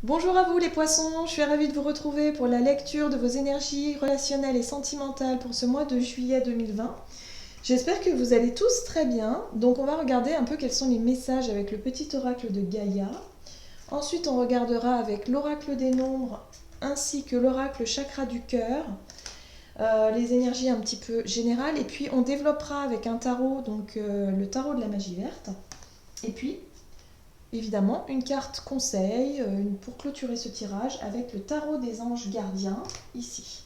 Bonjour à vous les poissons, je suis ravie de vous retrouver pour la lecture de vos énergies relationnelles et sentimentales pour ce mois de juillet 2020. J'espère que vous allez tous très bien, donc on va regarder un peu quels sont les messages avec le petit oracle de Gaïa. Ensuite on regardera avec l'oracle des nombres ainsi que l'oracle chakra du cœur, les énergies un petit peu générales, et puis on développera avec un tarot, donc le tarot de la magie verte, et puis évidemment, une carte conseil pour clôturer ce tirage avec le tarot des anges gardiens, ici.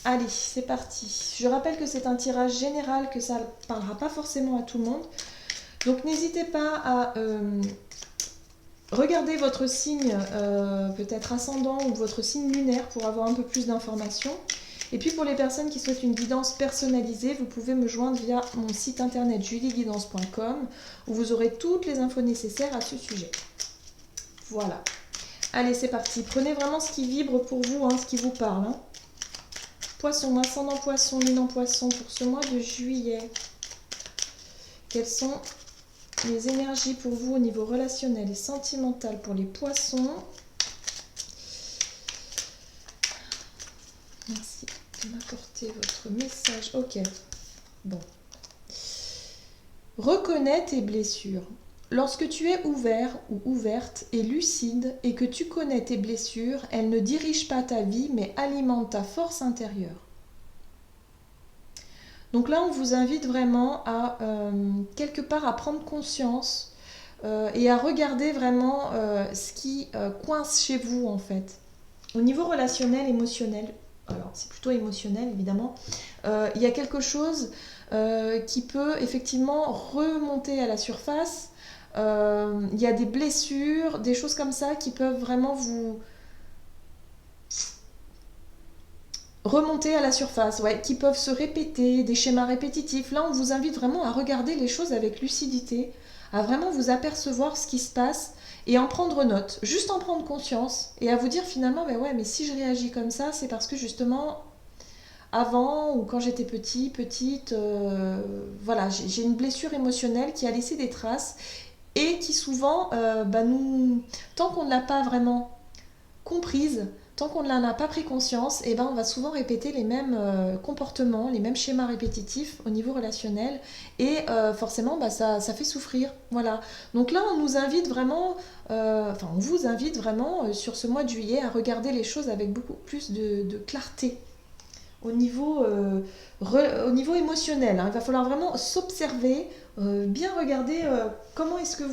Allez, c'est parti. Je rappelle que c'est un tirage général, que ça ne parlera pas forcément à tout le monde. Donc n'hésitez pas à regarder votre signe, peut-être ascendant ou votre signe lunaire pour avoir un peu plus d'informations. Et puis pour les personnes qui souhaitent une guidance personnalisée, vous pouvez me joindre via mon site internet julieguidance.com où vous aurez toutes les infos nécessaires à ce sujet. Voilà. Allez, c'est parti. Prenez vraiment ce qui vibre pour vous, ce qui vous parle. Poisson, ascendant poisson, lune en poisson pour ce mois de juillet. Quelles sont les énergies pour vous au niveau relationnel et sentimental pour les poissons? Merci de m'apporter votre message. Ok. Bon. Reconnais tes blessures. Lorsque tu es ouvert ou ouverte et lucide et que tu connais tes blessures, elles ne dirigent pas ta vie mais alimentent ta force intérieure. Donc là, on vous invite vraiment à quelque part à prendre conscience et à regarder vraiment ce qui coince chez vous en fait. Au niveau relationnel, émotionnel, alors c'est plutôt émotionnel évidemment, il y a quelque chose qui peut effectivement remonter à la surface. Il y a des blessures, des choses comme ça qui peuvent vraiment vous remonter à la surface, qui peuvent se répéter, des schémas répétitifs. Là, on vous invite vraiment à regarder les choses avec lucidité, à vraiment vous apercevoir ce qui se passe et en prendre note, juste en prendre conscience et à vous dire finalement, mais si je réagis comme ça, c'est parce que justement, avant ou quand j'étais petite, voilà, j'ai une blessure émotionnelle qui a laissé des traces et qui souvent, tant qu'on ne l'a pas vraiment comprise, tant qu'on n'en a pas pris conscience, on va souvent répéter les mêmes comportements, les mêmes schémas répétitifs au niveau relationnel et forcément ça fait souffrir. Voilà. Donc là on nous invite vraiment, on vous invite vraiment sur ce mois de juillet à regarder les choses avec beaucoup plus de clarté. Au niveau émotionnel, il va falloir vraiment s'observer, bien regarder comment est-ce que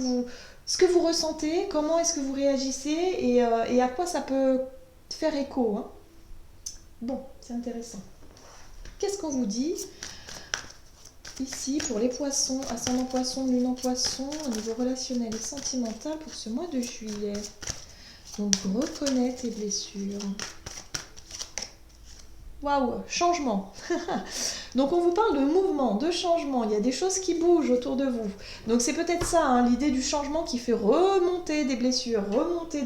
ce que vous ressentez, comment est-ce que vous réagissez et à quoi ça peut faire écho. Bon, c'est intéressant. Qu'est-ce qu'on vous dit ici pour les poissons, ascendant poisson, lune en poisson, au niveau relationnel et sentimental pour ce mois de juillet? Donc reconnais tes blessures. Waouh, changement. Donc on vous parle de mouvement, de changement, il y a des choses qui bougent autour de vous. Donc c'est peut-être ça, l'idée du changement qui fait remonter des blessures, remonter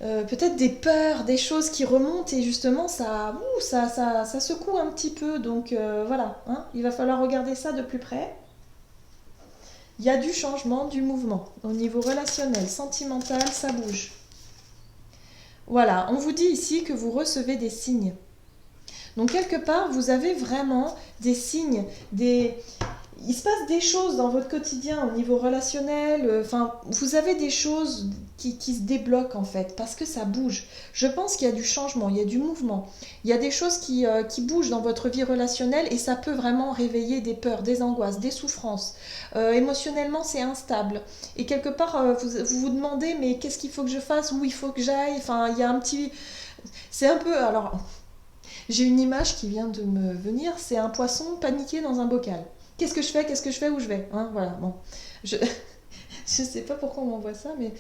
peut-être des peurs, des choses qui remontent et justement ça secoue un petit peu. Donc voilà, il va falloir regarder ça de plus près. Il y a du changement, du mouvement. Au niveau relationnel, sentimental, ça bouge. Voilà, on vous dit ici que vous recevez des signes. Donc quelque part, vous avez vraiment des signes, il se passe des choses dans votre quotidien au niveau relationnel, vous avez des choses qui se débloquent en fait, parce que ça bouge. Je pense qu'il y a du changement, il y a du mouvement, il y a des choses qui bougent dans votre vie relationnelle et ça peut vraiment réveiller des peurs, des angoisses, des souffrances. Émotionnellement, c'est instable. Et quelque part, vous demandez, mais qu'est-ce qu'il faut que je fasse, où il faut que j'aille, il y a un petit... C'est un peu... Alors, j'ai une image qui vient de me venir, c'est un poisson paniqué dans un bocal. Qu'est-ce que je fais, où je vais, voilà, bon. Je sais pas pourquoi on m'envoie ça, mais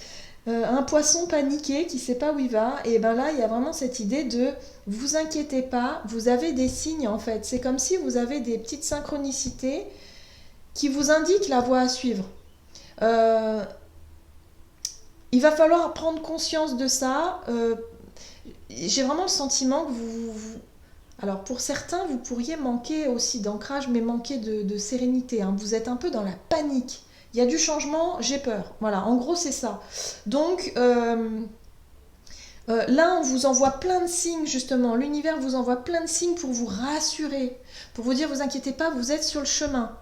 un poisson paniqué qui sait pas où il va, et là, il y a vraiment cette idée de vous inquiétez pas, vous avez des signes en fait. C'est comme si vous avez des petites synchronicités qui vous indiquent la voie à suivre. Il va falloir prendre conscience de ça. J'ai vraiment le sentiment que alors pour certains, vous pourriez manquer aussi d'ancrage, mais manquer de sérénité. Vous êtes un peu dans la panique. Il y a du changement, j'ai peur. Voilà, en gros, c'est ça. Donc, là, on vous envoie plein de signes, justement. L'univers vous envoie plein de signes pour vous rassurer, pour vous dire, vous inquiétez pas, vous êtes sur le chemin.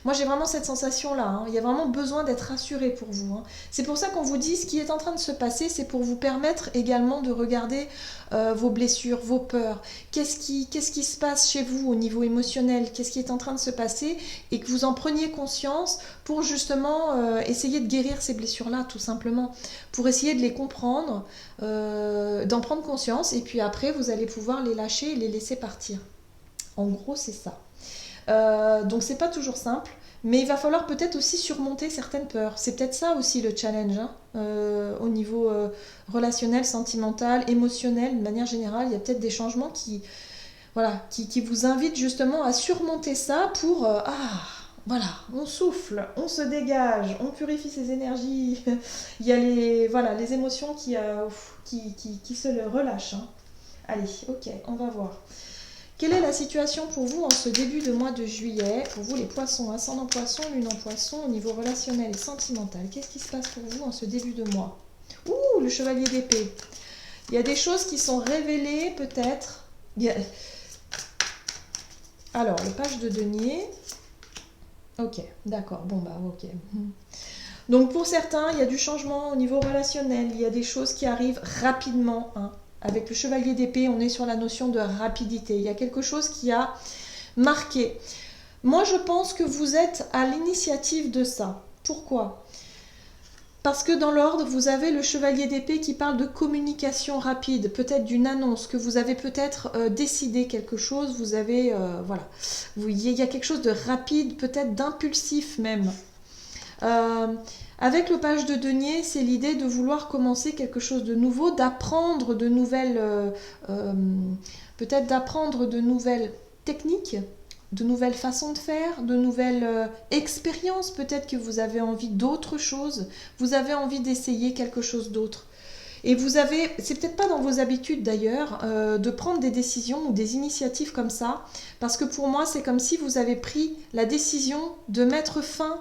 Moi, j'ai vraiment cette sensation-là, hein. Il y a vraiment besoin d'être rassuré pour vous, hein. C'est pour ça qu'on vous dit, ce qui est en train de se passer, c'est pour vous permettre également de regarder vos blessures, vos peurs. Qu'est-ce qui se passe chez vous au niveau émotionnel? Qu'est-ce qui est en train de se passer? Et que vous en preniez conscience pour justement essayer de guérir ces blessures-là, tout simplement. Pour essayer de les comprendre, d'en prendre conscience. Et puis après, vous allez pouvoir les lâcher et les laisser partir. En gros, c'est ça. Donc c'est pas toujours simple, mais il va falloir peut-être aussi surmonter certaines peurs. C'est peut-être ça aussi le challenge, hein, au niveau relationnel, sentimental, émotionnel, de manière générale. Il y a peut-être des changements voilà, qui vous invitent justement à surmonter ça pour voilà, on souffle, on se dégage, on purifie ses énergies. Il y a les émotions qui se relâchent, hein. Allez, ok, on va voir. Quelle est la situation pour vous en ce début de mois de juillet? Pour vous les poissons, ascendant poisson, lune en poisson, au niveau relationnel et sentimental. Qu'est-ce qui se passe pour vous en ce début de mois? Ouh, le chevalier d'épée. Il y a des choses qui sont révélées peut-être. Alors, le page de denier. Ok, d'accord, bon bah ok. Donc pour certains, il y a du changement au niveau relationnel. Il y a des choses qui arrivent rapidement, hein. Avec le chevalier d'épée, on est sur la notion de rapidité. Il y a quelque chose qui a marqué. Moi, je pense que vous êtes à l'initiative de ça. Pourquoi? Parce que dans l'ordre, vous avez le chevalier d'épée qui parle de communication rapide, peut-être d'une annonce, que vous avez peut-être décidé quelque chose, vous avez, voilà. Il y a quelque chose de rapide, peut-être d'impulsif même. Avec le page de denier, c'est l'idée de vouloir commencer quelque chose de nouveau, d'apprendre de nouvelles, peut-être d'apprendre de nouvelles techniques, de nouvelles façons de faire, de nouvelles expériences. Peut-être que vous avez envie d'autre chose, vous avez envie d'essayer quelque chose d'autre. Et vous avez, c'est peut-être pas dans vos habitudes d'ailleurs, de prendre des décisions ou des initiatives comme ça, parce que pour moi, c'est comme si vous avez pris la décision de mettre fin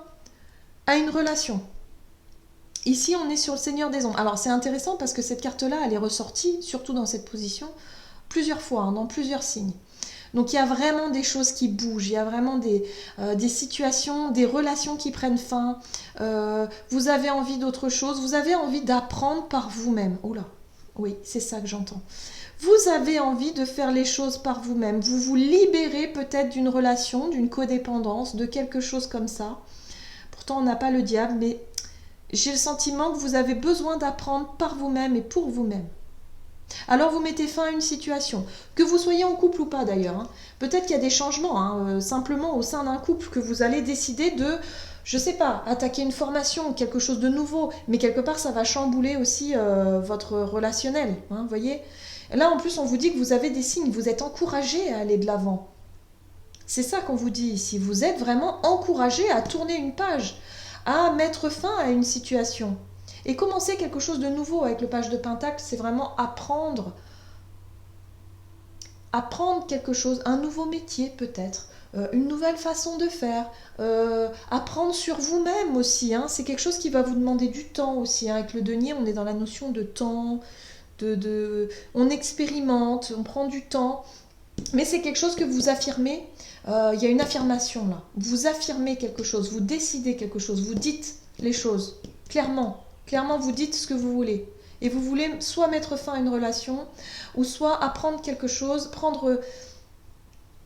à une relation. Ici, on est sur le Seigneur des Ombres. Alors, c'est intéressant parce que cette carte-là, elle est ressortie, surtout dans cette position, plusieurs fois, hein, dans plusieurs signes. Donc, il y a vraiment des choses qui bougent, il y a vraiment des situations, des relations qui prennent fin. Vous avez envie d'autre chose, vous avez envie d'apprendre par vous-même. Oula, oui, c'est ça que j'entends. Vous avez envie de faire les choses par vous-même. Vous vous libérez peut-être d'une relation, d'une codépendance, de quelque chose comme ça. Pourtant, on n'a pas le diable, mais j'ai le sentiment que vous avez besoin d'apprendre par vous-même et pour vous-même. Alors vous mettez fin à une situation, que vous soyez en couple ou pas d'ailleurs, hein. Peut-être qu'il y a des changements, hein, simplement au sein d'un couple, que vous allez décider de, je sais pas, attaquer une formation, quelque chose de nouveau, mais quelque part ça va chambouler aussi votre relationnel, hein, vous voyez. Là en plus on vous dit que vous avez des signes, vous êtes encouragé à aller de l'avant. C'est ça qu'on vous dit ici, vous êtes vraiment encouragé à tourner une page, à mettre fin à une situation. Et commencer quelque chose de nouveau avec le page de Pentacle, c'est vraiment apprendre quelque chose, un nouveau métier peut-être, une nouvelle façon de faire, apprendre sur vous-même aussi, hein. C'est quelque chose qui va vous demander du temps aussi, hein. Avec le denier, on est dans la notion de temps, on expérimente, on prend du temps, mais c'est quelque chose que vous affirmez. Il y a une affirmation là. Vous affirmez quelque chose, vous décidez quelque chose, vous dites les choses clairement. Clairement, vous dites ce que vous voulez. Et vous voulez soit mettre fin à une relation, ou soit apprendre quelque chose,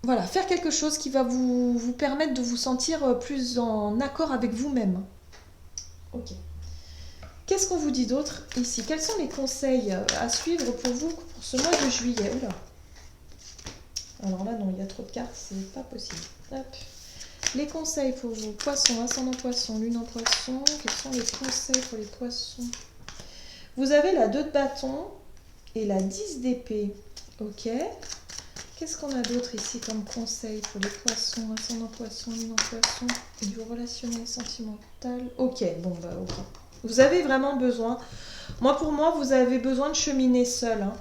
voilà, faire quelque chose qui va vous permettre de vous sentir plus en accord avec vous-même. Ok. Qu'est-ce qu'on vous dit d'autre ici? Quels sont les conseils à suivre pour vous pour ce mois de juillet? Oula. Alors là, non, il y a trop de cartes, c'est pas possible. Hop. Les conseils pour vous, poisson, ascendant poisson, lune en poisson. Quels sont les conseils pour les poissons? Vous avez la 2 de bâton et la 10 d'épée. Ok. Qu'est-ce qu'on a d'autre ici comme conseil pour les poissons, ascendant poisson, lune en poisson, du relationnel, sentimental? Ok, bon bah ok. Vous avez vraiment besoin, pour moi, vous avez besoin de cheminer seul, hein.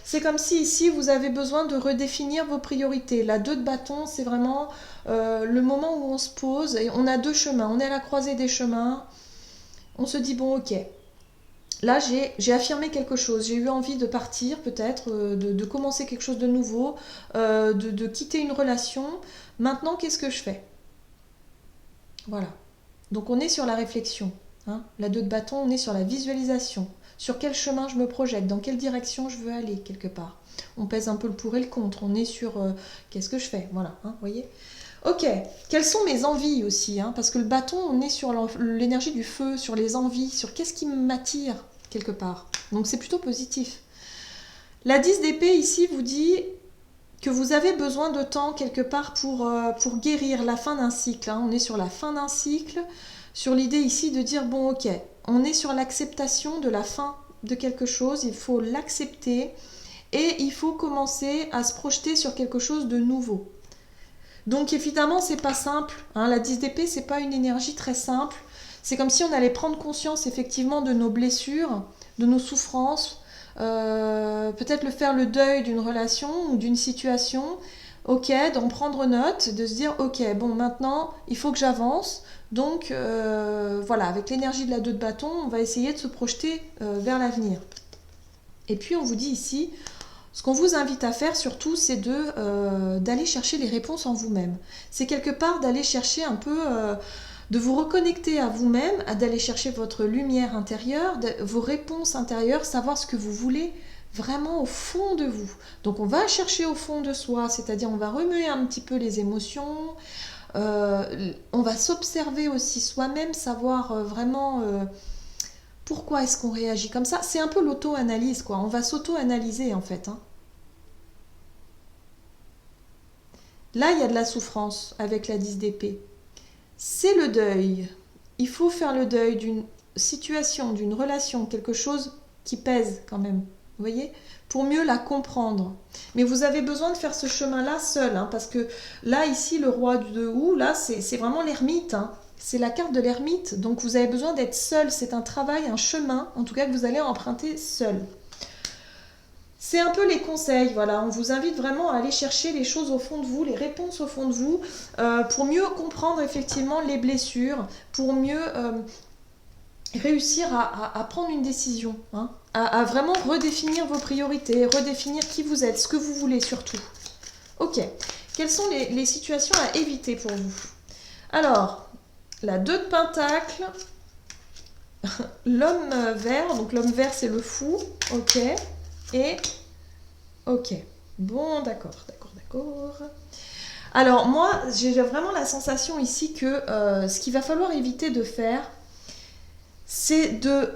C'est comme si ici vous avez besoin de redéfinir vos priorités. La 2 de bâton, c'est vraiment le moment où on se pose et on a deux chemins. On est à la croisée des chemins. On se dit, bon, ok. Là, j'ai affirmé quelque chose. J'ai eu envie de partir, peut-être, de commencer quelque chose de nouveau, de quitter une relation. Maintenant, qu'est-ce que je fais? Voilà. Donc, on est sur la réflexion. Hein. La 2 de bâton, on est sur la visualisation. Sur quel chemin je me projette, dans quelle direction je veux aller, quelque part. On pèse un peu le pour et le contre. On est sur qu'est-ce que je fais? Voilà, hein, voyez? Ok, quelles sont mes envies aussi, hein, parce que le bâton, on est sur l'énergie du feu, sur les envies, sur qu'est-ce qui m'attire quelque part. Donc c'est plutôt positif. La 10 d'épée ici vous dit que vous avez besoin de temps quelque part pour guérir la fin d'un cycle. Hein. On est sur la fin d'un cycle, sur l'idée ici de dire, bon ok, on est sur l'acceptation de la fin de quelque chose, il faut l'accepter et il faut commencer à se projeter sur quelque chose de nouveau. Donc évidemment, c'est pas simple. Hein. La 10 d'épée, c'est pas une énergie très simple. C'est comme si on allait prendre conscience effectivement de nos blessures, de nos souffrances, peut-être faire le deuil d'une relation ou d'une situation. Ok, d'en prendre note, de se dire ok, bon maintenant il faut que j'avance. Donc voilà, avec l'énergie de la 2 de bâton, on va essayer de se projeter vers l'avenir. Et puis on vous dit ici, ce qu'on vous invite à faire surtout, c'est d'aller chercher les réponses en vous-même. C'est quelque part d'aller chercher un peu, de vous reconnecter à vous-même, d'aller chercher votre lumière intérieure, vos réponses intérieures, savoir ce que vous voulez vraiment au fond de vous. Donc on va chercher au fond de soi, c'est-à-dire on va remuer un petit peu les émotions, on va s'observer aussi soi-même, savoir vraiment... pourquoi est-ce qu'on réagit comme ça? C'est un peu l'auto-analyse, quoi. On va s'auto-analyser, en fait. Hein. Là, il y a de la souffrance avec la 10 d'épée. C'est le deuil. Il faut faire le deuil d'une situation, d'une relation, quelque chose qui pèse quand même. Vous voyez? Pour mieux la comprendre. Mais vous avez besoin de faire ce chemin-là seul, hein, parce que là, ici, le roi de houx, là, c'est vraiment l'ermite, hein. C'est la carte de l'ermite, donc vous avez besoin d'être seul. C'est un travail, un chemin, en tout cas que vous allez emprunter seul. C'est un peu les conseils, voilà. On vous invite vraiment à aller chercher les choses au fond de vous, les réponses au fond de vous, pour mieux comprendre effectivement les blessures, pour mieux réussir à prendre une décision, hein, à vraiment redéfinir vos priorités, redéfinir qui vous êtes, ce que vous voulez surtout. Ok, quelles sont les situations à éviter pour vous? Alors, la 2 de pentacle, l'homme vert, donc l'homme vert c'est le fou, ok, et ok, bon d'accord. Alors moi j'ai vraiment la sensation ici que ce qu'il va falloir éviter de faire, c'est de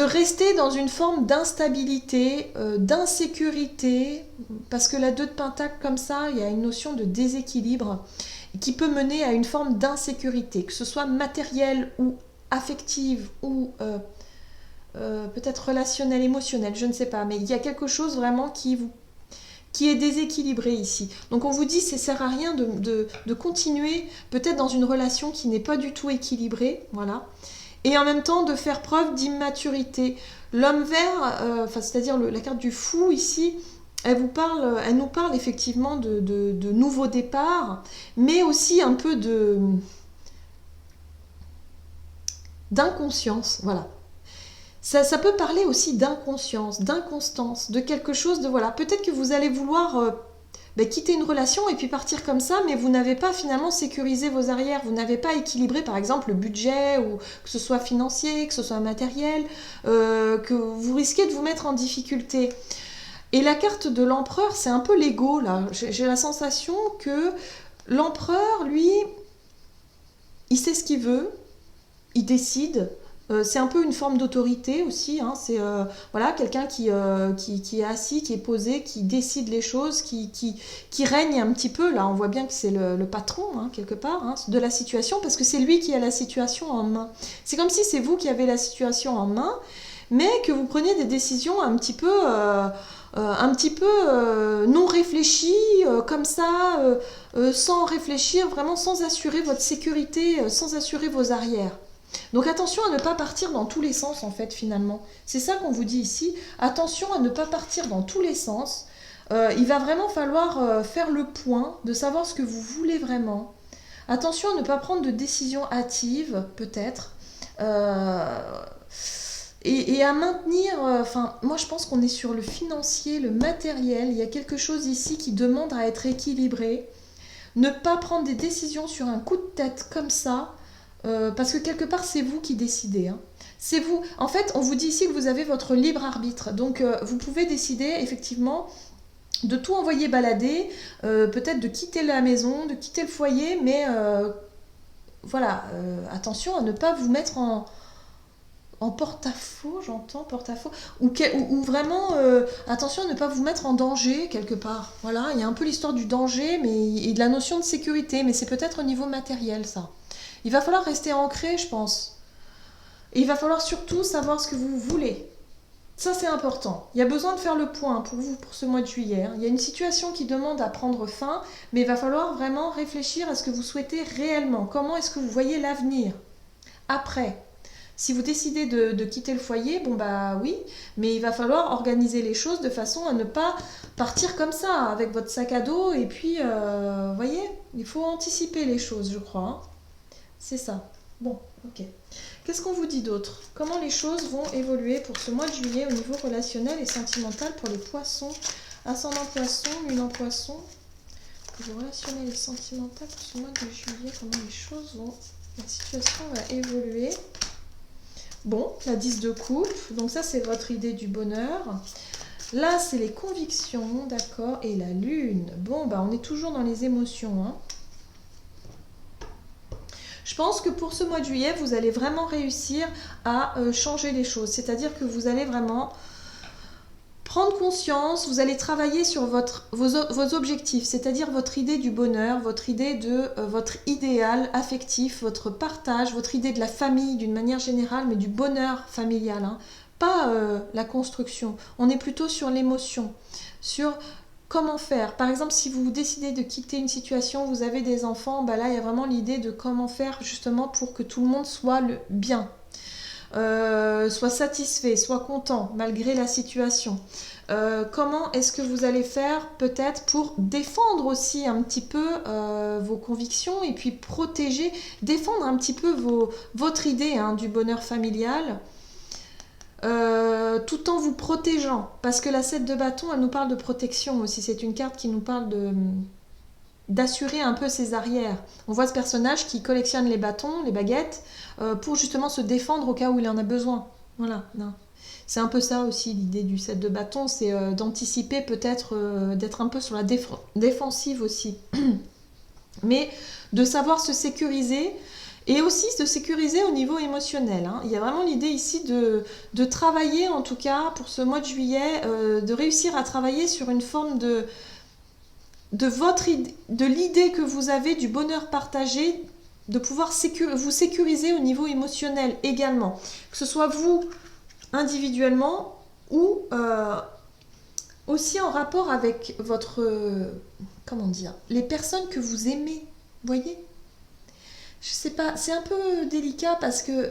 rester dans une forme d'instabilité, d'insécurité, parce que la 2 de pentacle comme ça, il y a une notion de déséquilibre qui peut mener à une forme d'insécurité, que ce soit matérielle ou affective ou peut-être relationnelle, émotionnelle, je ne sais pas, mais il y a quelque chose vraiment qui est déséquilibré ici. Donc on vous dit ça ne sert à rien de continuer peut-être dans une relation qui n'est pas du tout équilibrée, voilà. Et en même temps de faire preuve d'immaturité. L'homme vert, c'est-à-dire la carte du fou ici, elle nous parle effectivement de nouveaux départs, mais aussi un peu d'inconscience, voilà. Ça peut parler aussi d'inconscience, d'inconstance, de quelque chose de voilà. Peut-être que vous allez vouloir quitter une relation et puis partir comme ça, mais vous n'avez pas finalement sécurisé vos arrières, vous n'avez pas équilibré par exemple le budget, ou que ce soit financier, que ce soit matériel, que vous risquez de vous mettre en difficulté. Et la carte de l'empereur, c'est un peu l'ego là. J'ai la sensation que l'empereur, lui, il sait ce qu'il veut, il décide. C'est un peu une forme d'autorité aussi, hein. C'est voilà, quelqu'un qui est assis, qui est posé, qui décide les choses, qui règne un petit peu. Là, on voit bien que c'est le patron, hein, quelque part, hein, de la situation, parce que c'est lui qui a la situation en main. C'est comme si c'est vous qui avez la situation en main, mais que vous preniez des décisions un petit peu non réfléchies, comme ça, sans réfléchir, vraiment sans assurer votre sécurité, sans assurer vos arrières. Donc attention à ne pas partir dans tous les sens en fait finalement. C'est ça qu'on vous dit ici. Attention à ne pas partir dans tous les sens. Il va vraiment falloir faire le point de savoir ce que vous voulez vraiment. Attention à ne pas prendre de décisions hâtives peut-être. Et à maintenir, moi je pense qu'on est sur le financier, le matériel. Il y a quelque chose ici qui demande à être équilibré. Ne pas prendre des décisions sur un coup de tête comme ça. Parce que quelque part, c'est vous qui décidez. Hein. C'est vous. En fait, on vous dit ici que vous avez votre libre arbitre. Donc, vous pouvez décider, effectivement, de tout envoyer balader, peut-être de quitter la maison, de quitter le foyer, mais voilà, attention à ne pas vous mettre en porte-à-faux, j'entends, porte-à-faux, ou vraiment, attention à ne pas vous mettre en danger, quelque part. Voilà, il y a un peu l'histoire du danger, et de la notion de sécurité, mais c'est peut-être au niveau matériel, ça. Il va falloir rester ancré, je pense. Et il va falloir surtout savoir ce que vous voulez. Ça, c'est important. Il y a besoin de faire le point pour vous, pour ce mois de juillet. Hein. Il y a une situation qui demande à prendre fin, mais il va falloir vraiment réfléchir à ce que vous souhaitez réellement. Comment est-ce que vous voyez l'avenir après? Si vous décidez de quitter le foyer, bon bah oui, mais il va falloir organiser les choses de façon à ne pas partir comme ça, avec votre sac à dos, et puis, voyez, il faut anticiper les choses, je crois. Hein. C'est ça. Bon, ok. Qu'est-ce qu'on vous dit d'autre? Comment les choses vont évoluer pour ce mois de juillet au niveau relationnel et sentimental pour les poissons? Ascendant poisson, lune en poisson. Pour le relationnel et sentimental pour ce mois de juillet, comment les choses vont... La situation va évoluer. Bon, la 10 de coupe. Donc ça, c'est votre idée du bonheur. Là, c'est les convictions, d'accord? Et la lune. Bon, bah on est toujours dans les émotions, hein. Je pense que pour ce mois de juillet, vous allez vraiment réussir à changer les choses. C'est-à-dire que vous allez vraiment prendre conscience, vous allez travailler sur vos objectifs, c'est-à-dire votre idée du bonheur, votre idée de votre idéal affectif, votre partage, votre idée de la famille d'une manière générale, mais du bonheur familial, hein. Pas la construction. On est plutôt sur l'émotion, sur... Comment faire? Par exemple, si vous décidez de quitter une situation, vous avez des enfants, bah là, il y a vraiment l'idée de comment faire justement pour que tout le monde soit bien, soit satisfait, soit content malgré la situation. Comment est-ce que vous allez faire peut-être pour défendre aussi un petit peu vos convictions et puis protéger, défendre un petit peu votre idée hein, du bonheur familial tout en vous protégeant, parce que la 7 de bâton elle nous parle de protection aussi, c'est une carte qui nous parle d'assurer un peu ses arrières. On voit ce personnage qui collectionne les bâtons, les baguettes pour justement se défendre au cas où il en a besoin. Voilà, non. C'est un peu ça aussi l'idée du 7 de bâton, c'est d'anticiper peut-être d'être un peu sur la défensive aussi mais de savoir se sécuriser et aussi de sécuriser au niveau émotionnel. Hein. Il y a vraiment l'idée ici de travailler, en tout cas pour ce mois de juillet, de réussir à travailler sur une forme de l'idée que vous avez du bonheur partagé, de pouvoir vous sécuriser au niveau émotionnel également. Que ce soit vous individuellement ou aussi en rapport avec votre... comment dire? Les personnes que vous aimez, voyez? Je sais pas, c'est un peu délicat parce que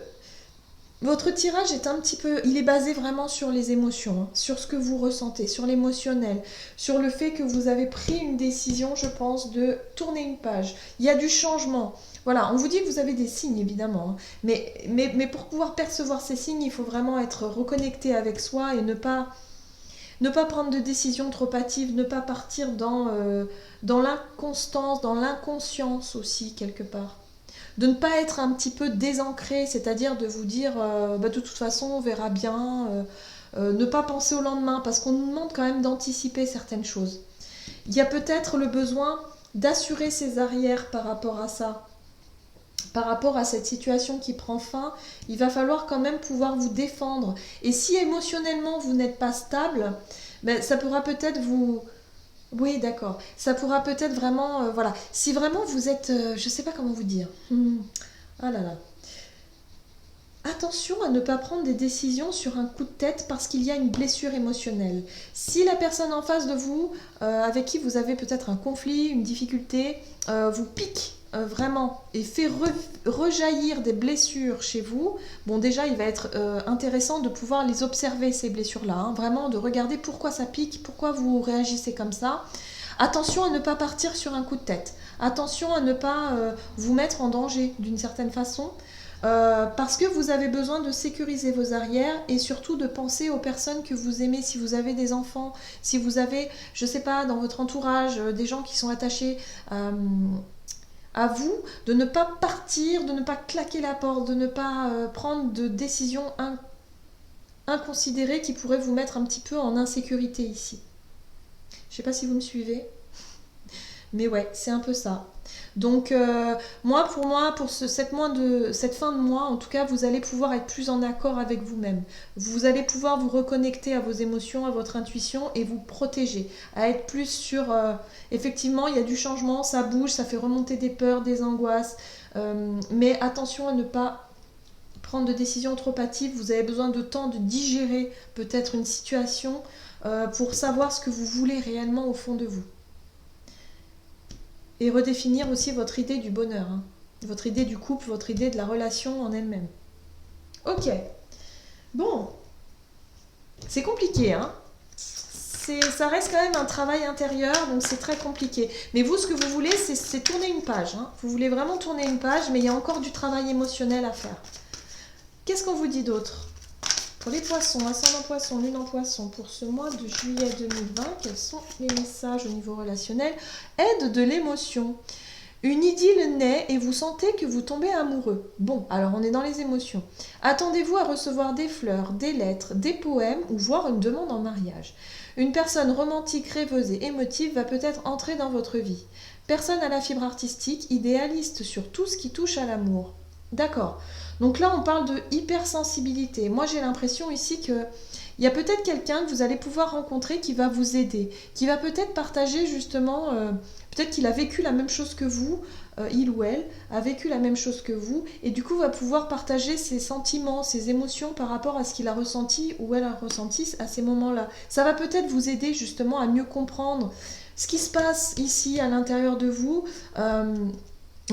votre tirage est un petit peu... Il est basé vraiment sur les émotions, hein, sur ce que vous ressentez, sur l'émotionnel, sur le fait que vous avez pris une décision, je pense, de tourner une page. Il y a du changement. Voilà, on vous dit que vous avez des signes, évidemment. Hein, mais pour pouvoir percevoir ces signes, il faut vraiment être reconnecté avec soi et ne pas prendre de décisions trop hâtives, ne pas partir dans l'inconstance, dans l'inconscience aussi, quelque part. De ne pas être un petit peu désancré, c'est-à-dire de vous dire de toute façon on verra bien, ne pas penser au lendemain, parce qu'on nous demande quand même d'anticiper certaines choses. Il y a peut-être le besoin d'assurer ses arrières par rapport à ça. Par rapport à cette situation qui prend fin, il va falloir quand même pouvoir vous défendre. Et si émotionnellement vous n'êtes pas stable, ben, ça pourra peut-être vous... Oui, d'accord. Ça pourra peut-être vraiment... voilà. Si vraiment vous êtes... je ne sais pas comment vous dire. Ah là là. Attention à ne pas prendre des décisions sur un coup de tête parce qu'il y a une blessure émotionnelle. Si la personne en face de vous, avec qui vous avez peut-être un conflit, une difficulté, vous pique vraiment et fait rejaillir des blessures chez vous, bon déjà il va être intéressant de pouvoir les observer ces blessures-là, hein, vraiment de regarder pourquoi ça pique, pourquoi vous réagissez comme ça. Attention à ne pas partir sur un coup de tête, attention à ne pas vous mettre en danger d'une certaine façon. Parce que vous avez besoin de sécuriser vos arrières et surtout de penser aux personnes que vous aimez. Si vous avez des enfants, si vous avez, je sais pas, dans votre entourage, des gens qui sont attachés à vous, de ne pas partir, de ne pas claquer la porte, de ne pas prendre de décisions inconsidérées qui pourraient vous mettre un petit peu en insécurité ici. Je sais pas si vous me suivez, mais ouais, c'est un peu ça. Donc pour moi, pour cette fin de mois, en tout cas, vous allez pouvoir être plus en accord avec vous-même. Vous allez pouvoir vous reconnecter à vos émotions, à votre intuition et vous protéger, à être plus sur... effectivement, il y a du changement, ça bouge, ça fait remonter des peurs, des angoisses. Mais attention à ne pas prendre de décisions trop hâtives. Vous avez besoin de temps de digérer peut-être une situation pour savoir ce que vous voulez réellement au fond de vous. Et redéfinir aussi votre idée du bonheur, hein. Votre idée du couple, votre idée de la relation en elle-même. Ok, bon, c'est compliqué, hein. Ça reste quand même un travail intérieur, donc c'est très compliqué. Mais vous, ce que vous voulez, c'est tourner une page, hein. Vous voulez vraiment tourner une page, mais il y a encore du travail émotionnel à faire. Qu'est-ce qu'on vous dit d'autre ? Pour les poissons, ascendant poisson, lune en poisson, pour ce mois de juillet 2020, quels sont les messages au niveau relationnel ? Aide de l'émotion. Une idylle naît et vous sentez que vous tombez amoureux. Bon, alors on est dans les émotions. Attendez-vous à recevoir des fleurs, des lettres, des poèmes ou voir une demande en mariage. Une personne romantique, rêveuse et émotive va peut-être entrer dans votre vie. Personne à la fibre artistique, idéaliste sur tout ce qui touche à l'amour. D'accord. Donc là, on parle de hypersensibilité. Moi, j'ai l'impression ici que il y a peut-être quelqu'un que vous allez pouvoir rencontrer qui va vous aider, qui va peut-être partager justement, peut-être qu'il a vécu la même chose que vous, il ou elle a vécu la même chose que vous, et du coup va pouvoir partager ses sentiments, ses émotions par rapport à ce qu'il a ressenti ou elle a ressenti à ces moments-là. Ça va peut-être vous aider justement à mieux comprendre ce qui se passe ici à l'intérieur de vous.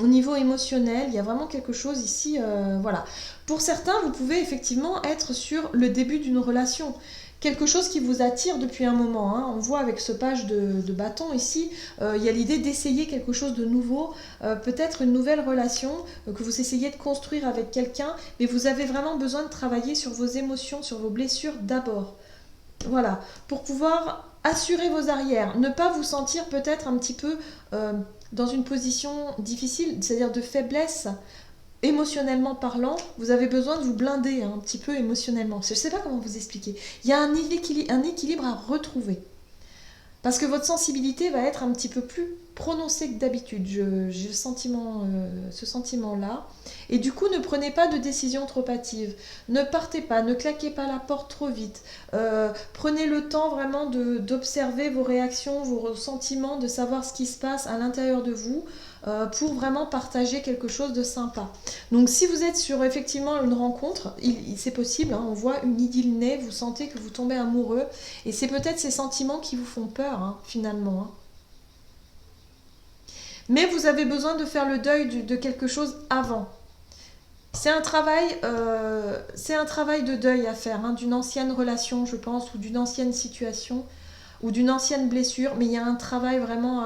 Au niveau émotionnel, il y a vraiment quelque chose ici, voilà. Pour certains, vous pouvez effectivement être sur le début d'une relation. Quelque chose qui vous attire depuis un moment, hein. On voit avec ce page de bâton ici, il y a l'idée d'essayer quelque chose de nouveau, peut-être une nouvelle relation que vous essayez de construire avec quelqu'un, mais vous avez vraiment besoin de travailler sur vos émotions, sur vos blessures d'abord. Voilà, pour pouvoir assurer vos arrières, ne pas vous sentir peut-être un petit peu dans une position difficile, c'est-à-dire de faiblesse, émotionnellement parlant, vous avez besoin de vous blinder un petit peu émotionnellement. Je ne sais pas comment vous expliquer. Il y a un équilibre à retrouver. Parce que votre sensibilité va être un petit peu plus prononcée que d'habitude. J'ai ce sentiment-là. Et du coup, ne prenez pas de décision trop hâtive. Ne partez pas, ne claquez pas la porte trop vite. Prenez le temps vraiment d'observer vos réactions, vos sentiments, de savoir ce qui se passe à l'intérieur de vous pour vraiment partager quelque chose de sympa. Donc si vous êtes sur effectivement une rencontre, c'est possible, hein, on voit une idylle naît, vous sentez que vous tombez amoureux, et c'est peut-être ces sentiments qui vous font peur, hein, finalement. Hein. Mais vous avez besoin de faire le deuil de quelque chose avant. C'est un travail de deuil à faire, hein, d'une ancienne relation, je pense, ou d'une ancienne situation, ou d'une ancienne blessure, mais il y a un travail vraiment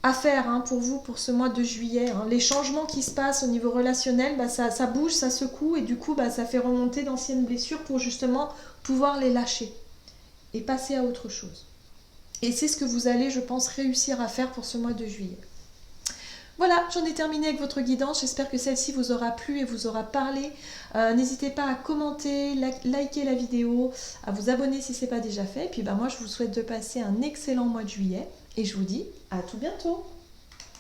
à faire, hein, pour vous, pour ce mois de juillet. Hein. Les changements qui se passent au niveau relationnel, bah, ça bouge, ça secoue, et du coup, bah, ça fait remonter d'anciennes blessures pour justement pouvoir les lâcher et passer à autre chose. Et c'est ce que vous allez, je pense, réussir à faire pour ce mois de juillet. Voilà, j'en ai terminé avec votre guidance. J'espère que celle-ci vous aura plu et vous aura parlé. N'hésitez pas à commenter, liker la vidéo, à vous abonner si ce n'est pas déjà fait. Et puis moi, je vous souhaite de passer un excellent mois de juillet. Et je vous dis à tout bientôt.